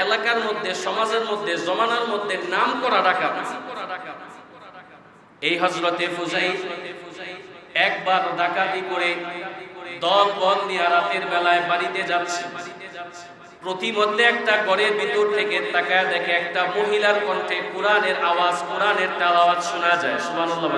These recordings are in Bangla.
এলাকার মধ্যে, সমাজের মধ্যে, জমানার মধ্যে নাম করা ডাকাত। এই হযরতে ফুজাইল একবার ডাকাতি করে দল বল নিয়ে রাতের বেলায় বাড়িতে যাচ্ছে। প্রতিমধ্যে একটা ঘরের ভিতর থেকে তাকায় দেখে একটা মহিলার কণ্ঠে কোরআনের আওয়াজ, কোরআনের তেলাওয়াত শোনা যায়। সুবহানাল্লাহ।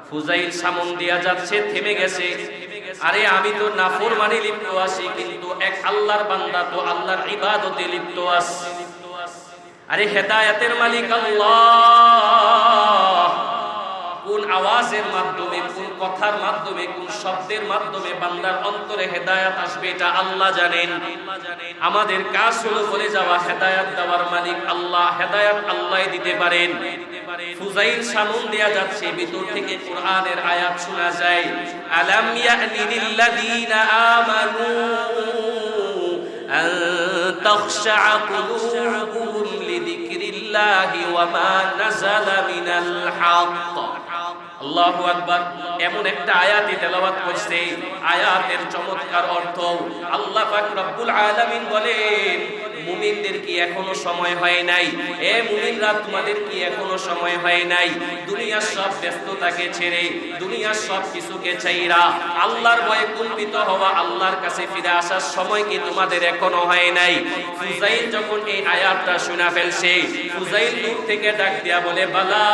ফুজাইল সামন দিয়া যাচ্ছে, থেমে গেছে। আরে আমি তো নাফরমানি লিপ্ত আছি, কিন্তু এক আল্লাহর বান্দা তো আল্লাহর ইবাদতে লিপ্ত আছে। আরে হেদায়েতের মালিক আল্লাহ কোন আওয়াজের মাধ্যমে, কোন কথার মাধ্যমে, কোন শব্দের মাধ্যমে বান্দার অন্তরে হেদায়েত আসবে এটা আল্লাহ জানেন। আমাদের কাজ হলো বলে যাওয়া, হেদায়েত দেওয়ার মালিক আল্লাহ, হেদায়েত আল্লাহই দিতে পারেন। ফুজাইল সামন দেয়া যাচ্ছে, ভিতর থেকে কোরআনের আয়াত শোনা যায়। আলাম ইয়ানি লিল্লাযীনা আমানু আন তাখশা কুলুবুহুম লিযিকরিল্লাহি ওয়া মা নাযালা মিনাল হক। আল্লাহু আকবার। এমন একটা আয়াতে তেলাওয়াত করছে, আয়াতের চমৎকার অর্থ। আল্লাহ পাক রব্বুল আলামিন বলেন, মুমিনদের কি এখনো সময় হয় নাই? এ মুমিনরা, তোমাদের কি এখনো সময় হয় নাই? দুনিয়ার সব ব্যস্ততাকে ছেড়ে, দুনিয়ার সব কিছুকে ছাইরা আল্লাহর ভয়ে কম্পিত হওয়া, আল্লাহর কাছে ফিরে আসার সময় কি তোমাদের এখনো হয় নাই? ফুজাইল যখন এই আয়াতটা শোনা ফেলছে, ফুজাইল দূর থেকে ডাক দিয়া বলে, বালা,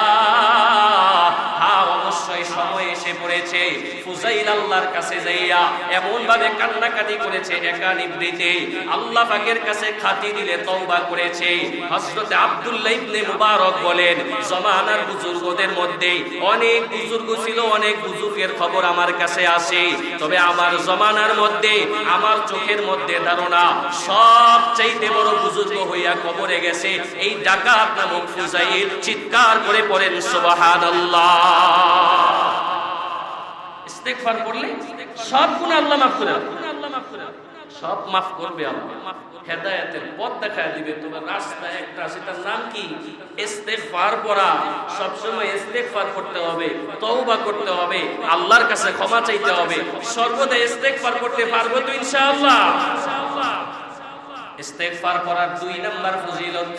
হ্যাঁ অবশ্যই সময় এসে পড়েছে। ফুজাইল আল্লাহর কাছে যাইয়া এমন ভাবে কান্নাকাটি করেছে, একা নিবৃতে আল্লাহ পাকের কাছে খাতি দিলে তওবা করেছে। হযরত আব্দুল্লাহ ইবনে মুবারক বলেন, জমানার বুজুর্গদের মধ্যে অনেক বুজুর্গ ছিল, অনেক বুজুর্গের খবর আমার কাছে আসে, তবে আমার জমানার মধ্যে, আমার চোখের মধ্যে ধারণা সবচাইতে বড় বুজুর্গ হইয়া কবরে গেছে এই ডাকাত নামক ফুজাইল। চিৎকার করে পড়েন সুবহানাল্লাহ। ইস্তেগফার করলে সব গুনাহ আল্লাহ মাফ করে দেন, সব মাফ করবে আল্লাহ। হেদায়েতের পথ দেখায় দিবে। তোমার রাস্তা একটা, সেটার নাম কি? ইস্তেগফার করা। সব সময় ইস্তেগফার করতে হবে, তওবা করতে হবে, আল্লাহর কাছে ক্ষমা চাইতে হবে। সর্বদা ইস্তেগফার করতে পারবো তো ইনশাআল্লাহ? ইস্তেগফার করার 2 নাম্বার ফজিলত,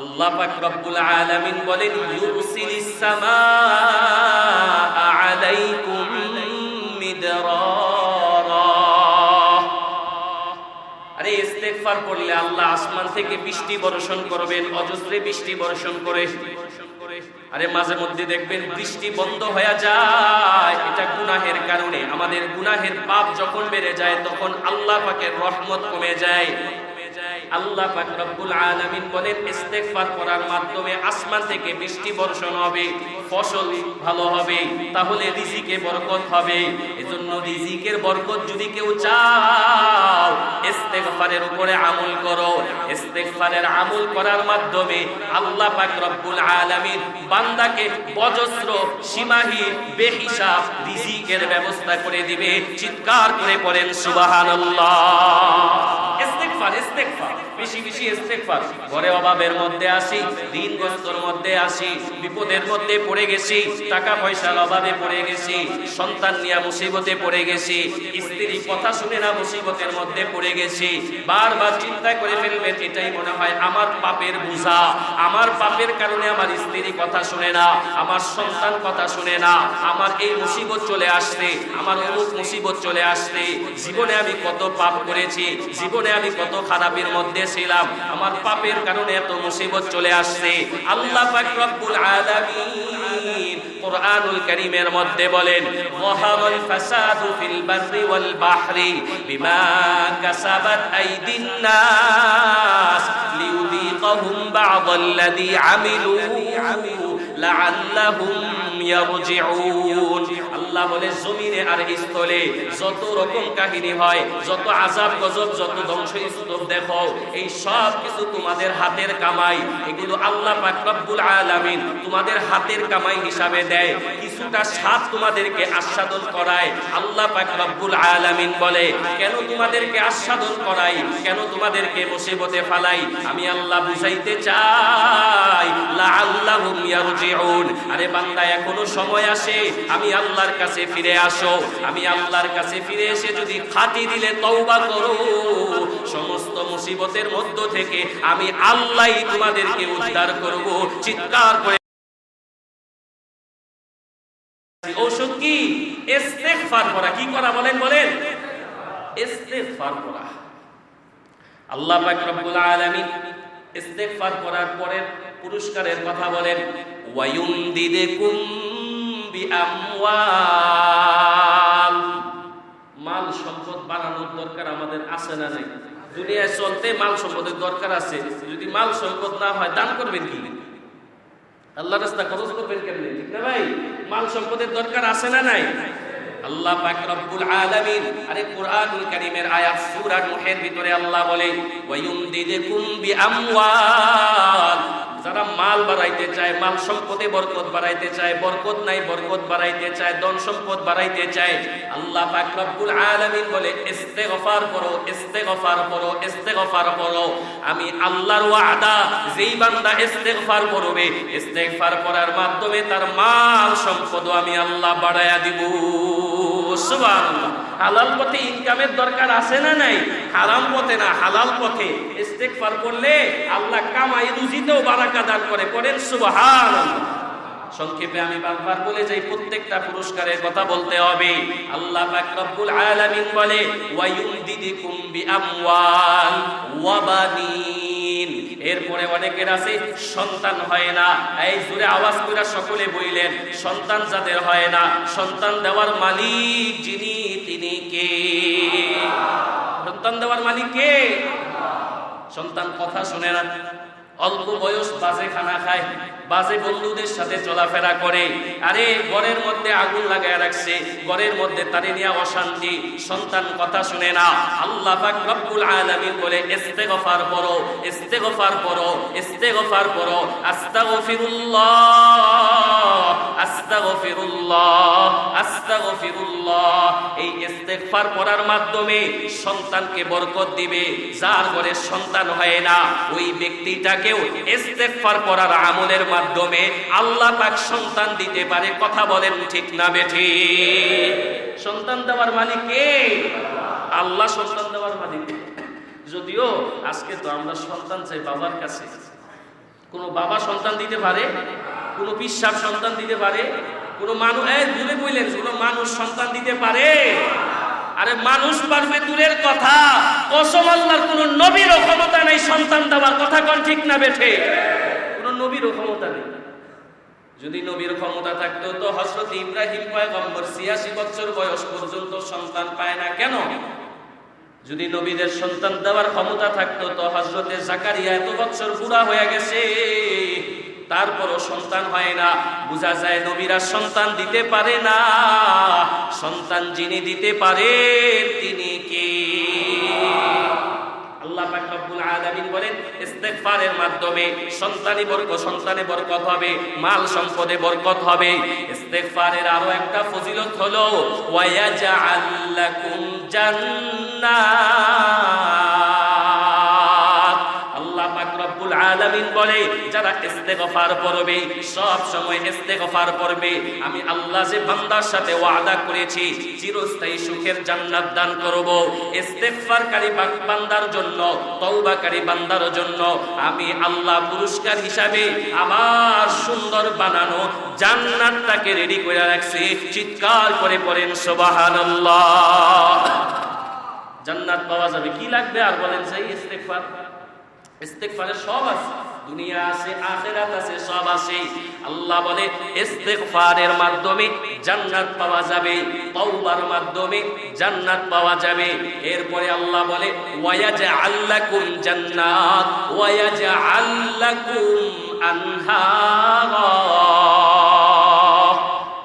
আল্লাহ পাক রব্বুল আলামিন বলেন, ইউরসিলিস সামাআ আলাইকুম মিদরারা। আরে ইস্তেগফার করলে আল্লাহ আসমান থেকে বৃষ্টি বর্ষণ করবেন, অজস্রে বৃষ্টি বর্ষণ করে। আরে মাঝে মধ্যে দেখবেন বৃষ্টি বন্ধ হয়ে যায়, এটা গুনাহের কারণে। আমাদের গুনাহের পাপ যখন বেড়ে যায়, তখন আল্লাহ পাকের রহমত কমে যায়। আল্লাহ পাক রব্বুল আলামিন বলেন, ইস্তেগফার করার মাধ্যমে আসমান থেকে বৃষ্টি বর্ষণ হবে, ফসল ভালো হবে, তাহলে রিজিকে বরকত হবে। এজন্য রিজিকের বরকত যদি কেউ চাও, ইস্তেগফারের উপরে আমল করো। ইস্তেগফারের আমল করার মাধ্যমে আল্লাহ পাক রব্বুল আলামিন বান্দাকে অজস্র, সীমাহীন, বেহিসাব রিজিকের ব্যবস্থা করে দিবে। চিৎকার করে পড়েন সুবহানাল্লাহ। ইস্তেগফার, ইস্তেগফার, বেশি বেশি ইস্তেগফার। ঘরে অভাবের মধ্যে আসি, ঋণগ্রস্তর মধ্যে আসি, বিপদের মধ্যে পড়ে গেছি, টাকা পয়সার অভাবে পড়ে গেছি, সন্তান নিয়ে মুসিবতে পড়ে গেছি, স্ত্রী কথা শুনে না মুসিবতের মধ্যে পড়ে গেছি। বারবার চিন্তা করে ফেলবেন, এটাই মনে হয় আমার পাপের বোঝা, আমার পাপের কারণে আমার স্ত্রী কথা শুনে না, আমার সন্তান কথা শুনে না, আমার এই মুসিবত চলে আসছে, আমার অমুক মুসিবত চলে আসছে। জীবনে আমি কত পাপ করেছি, জীবনে আমি কত খারাপের মধ্যে ছিলাম, আমার পাপের কারণে এত মুসিবত চলে আসছে। আল্লাহ পাক রব্বুল আলামিন কুরআনুল কারীমের মধ্যে বলেন, ওয়াহারাল ফাসাদু ফিল বাররি ওয়াল বাহরি বিমা কাসাবাত আইদিন নাস লিউযীকাহুম বা'দাল্লাযী আমিলু লাআল্লাহুম ইয়ারজিউন। আল্লাহ বলে, জমিনে আর স্থলে যত রকম কাহিনী হয়, যত আযাব গজব, যত ধ্বংসস্তূপ দেখো, এই সব কিছু তোমাদের হাতের কামাই। এগুলো আল্লাহ পাক রব্বুল আলামিন তোমাদের হাতের কামাই হিসাবে দেয়। কিছুটা স্বাদ তোমাদেরকে আস্বাদন করায়। আল্লাহ পাক রব্বুল আলামিন বলে, কেন তোমাদেরকে আস্বাদন করাই, কেন তোমাদেরকে মুসিবতে ফালাই? আমি আল্লাহ বুঝাইতে চাই, লাআল্লাহুম ইয়ারজিউন। রাজিউন। আরে বান্দা এখনো সময় আসে, আমি আল্লাহর কাছে ফিরে আসো। আমি আল্লাহর কাছে ফিরে এসে যদি খাঁটি দিলে তওবা করো, সমস্ত মুসিবতের মধ্য থেকে আমি আল্লাহই তোমাদেরকে উদ্ধার করব। চিৎকার করে ঔষধ কি? ইস্তেগফার করা। কি করা বলেন? বলেন ইস্তেগফার করা। আল্লাহ পাক রব্বুল আলামিন ইস্তেগফার করার পরে পুরস্কারের কথা বলেন, ওয়ায়ুমদিদকুম বিআমওয়াল। মাল সম্পদ বানানোর দরকার আমাদের আছে না নাই? দুনিয়ায় চলতে মাল সম্পদের দরকার আছে। যদি মাল সম্পদ না হয় দান করবেন কি? আল্লাহর রাস্তায় খরচ করবেন কেমনে? ঠিক না ভাই? মাল সম্পদের দরকার আছে না নাই? আল্লাহ পাক রব্বুল আলামিন আরে কুরআনুল কারীমের আয়াত সূরা নূহের ভিতরে আল্লাহ বলে, ওয়ায়ুমদিদকুম বিআমওয়াল। যারা মাল বাড়াইতে চায়, মাল সম্পদে বরকত বাড়াইতে চায়, বরকত নাই বরকত বাড়াইতে চায়, ধন সম্পদ বাড়াইতে চায়, আল্লাহ পাক রব্বুল আলামিন বলে ইস্তেগফার করো, ইস্তেগফার করো, ইস্তেগফার করো। আমি আল্লাহর ওয়াদা, যেই বান্দা ইস্তেগফার করবে, ইস্তেগফার করার মাধ্যমে তার মাল সম্পদ আমি আল্লাহ বাড়ায়া দিব। সুবহানাল্লাহ। হালাল পথে ইনকামের দরকার আছে না নাই? হারাম পথে না, হালাল পথে ইস্তেগফার করলে আল্লাহ কামাই রুজিতেও বারাকা দান করে। পড়েন সুবহানাল্লাহ। সংক্ষেপে আমি বারবার বলে যাই, প্রত্যেকটা পুরস্কারের কথা বলতে হবে। আল্লাহ পাক রব্বুল আলামিন বলে, ওয়ায়ুমদিদকুম বিআমওয়াল ওয়া বানিন। এরপরে অনেকের আছে সন্তান হয় না। এই জোরে আওয়াজ করে সকলে বললেন, সন্তান যাদের হয় না, সন্তান দেওয়ার মালিক যিনি, তিনি কে? সন্তান দেওয়ার মালিক কে? সন্তান কথা শুনে না, অল্প বয়স বাজে খানা খায়, বাজে বন্ধুদের সাথে চলাফেরা করে। আরে ঘরের মধ্যে আগুন লাগায় রাখছে, ঘরের মধ্যে তারে নিয়ে অশান্তি, সন্তান কথা শুনে না। আল্লাহ পাক রব্বুল আলামিন বলে ইস্তেগফার করো, ইস্তেগফার করো, ইস্তেগফার করো। আস্তাগফিরুল্লাহ, আস্তাগফিরুল্লাহ, আস্তাগফিরুল্লাহ। এই ইস্তেগফার করার মাধ্যমে সন্তানকে বরকত দিবে। যার ঘরে সন্তান হয় না, ওই ব্যক্তিটাকেও ইস্তেগফার করার আমলের মাধ্যমে আল্লাহ পাক সন্তান দিতে পারে। কথা বলেন ঠিক না বেঠিক? সন্তান দেওয়ার মালিক কে? আল্লাহ সন্তান দেওয়ার মালিক। যদিও আজকে তো আমরা সন্তান চাই বাবার কাছে। কোন বাবা সন্তান দিতে পারে? কোন পিসাব সন্তান দিতে পারে? কোন মানুষ, দূরে বললেন, কোন মানুষ সন্তান দিতে পারে? আরে মানুষ পারবে দূরের কথা, কসম আল্লাহর কোন নবীরও ক্ষমতা নেই সন্তান দেওয়ার। কথা কোন ঠিক না বেঠে? কোন নবীরও ক্ষমতা নেই। যদি নবীর ক্ষমতা থাকতো তো হযরত ইব্রাহিম পয়গম্বর ৮৬ বছর বয়স পর্যন্ত সন্তান পায় না কেন? যদি নবীদের সন্তান দেওয়ার ক্ষমতা থাকতো তো হযরতে জাকারিয়া এত বছর বুড়া হয়ে গেছে, তারপরও সন্তান হয় না। বোঝা যায় নবীরা সন্তান দিতে পারে না। সন্তান যিনি দিতে পারেন তিনি কে? আল্লাহ পাক রব্বুল আলামিন বলেন ইস্তেগফারের মাধ্যমে সন্তানে বরকত হবে, মাল সম্পদে বরকত হবে। ইস্তেগফারের আরো একটা ফজিলত হলো ওয়ায়াজআল লাকুম জান্নাত। আল্লাহ পাক রব্বুল আলামিন বলে যারা ইস্তেগফার করবে, সব সময় ইস্তেগফার করবে, আমি আল্লাহ যে বান্দার সাথে ওয়াদা করেছি চিরস্থায়ী সুখের জান্নাত দান করব। ইস্তেগফারকারী বান্দার জন্য, তওবাকারী বান্দার জন্য আমি আল্লাহ পুরস্কার হিসাবে আমার সুন্দর বানানো জান্নাতটাকে রেডি করে রাখছি। চিৎকার করে পড়েন সুবহানাল্লাহ। জান্নাত পাওয়া যাবে, কি লাগবে আর বলেন? সেই ইস্তেগফার। ইস্তেগফারে সব আছে, দুনিয়া আছে, আখিরাত আছে, সব আছে। আল্লাহ বলে ইস্তেগফারের মাধ্যমে জান্নাত পাওয়া যাবে, তওবার মাধ্যমে জান্নাত পাওয়া যাবে। এরপরে আল্লাহ বলে ওয়ায়াজআল লাকুম জান্নাত ওয়ায়াজআল লাকুম আনহারা।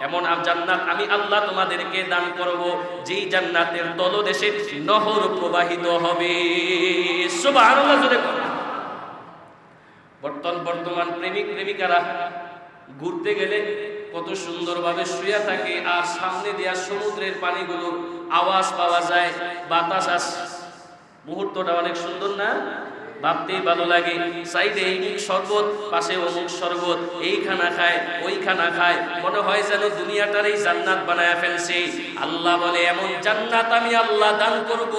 এমন জান্নাত আমি আল্লাহ তোমাদেরকে দান করব, যেই জান্নাতের তলদেশে নহর প্রবাহিত হবে। সুবহানাল্লাহ। জোরে বর্তমান প্রেমিক প্রেমিকারা ঘুরতে গেলে কত সুন্দরভাবে শুয়ে থাকে, আর সামনে দেয়া সমুদ্রের পানিগুলোর আওয়াজ পাওয়া যায়, বাতাস আসে, মুহূর্তটা অনেক সুন্দর না? ভাবতেই ভালো লাগে। সাইডে অমুক শরবত, পাশে অমুক শরবত, এই খানা খায় ওই খানা খায়, মনে হয় যেন দুনিয়াটারই জান্নাত বানায় ফেলছে। আল্লাহ বলে এমন জান্নাত আমি আল্লাহ দান করব,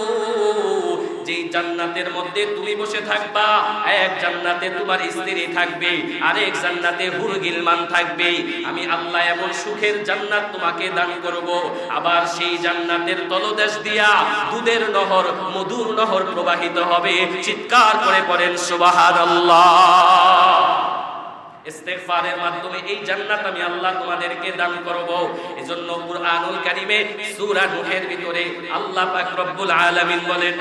যেই জান্নাতের মধ্যে তুমি বসে থাকবা, এক জান্নাতে তোমার স্ত্রী থাকবে, আরেক জান্নাতে হুর গিলমান থাকবে। আমি আল্লাহ এমন সুখের জান্নাত তোমাকে দান করব। আবার সেই জান্নাতের তলদেশ দিয়া দুধের নহর, মধুর নহর প্রবাহিত হবে। চিৎকার করে পড়েন সুবহানাল্লাহ। ইস্তেগফারের মাধ্যমে এই জান্নাত আমি আল্লাহ তোমাদেরকে দান করব। এজন্য কুরআনুল কারীমে সূরা নূহের ভিতরে আল্লাহ পাক রব্বুল আলামিন বলেন,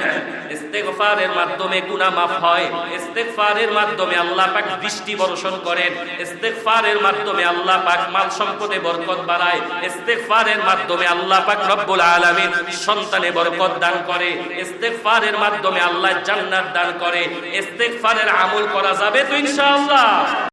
ইস্তেগফারের মাধ্যমে গুনাহ মাফ হয়, ইস্তেগফারের মাধ্যমে আল্লাহ পাক বৃষ্টি বর্ষণ করেন, ইস্তেগফারের মাধ্যমে আল্লাহ পাক মাল সম্পদে বরকত বাড়ায়, ইস্তেগফারের মাধ্যমে আল্লাহ পাক রব্বুল আলামিন সন্তানে বরকত দান করে, ইস্তেগফারের মাধ্যমে আল্লাহ জান্নাত দান করে। ইস্তেগফারের আমল করা যাবে তো ইনশাআল্লাহ।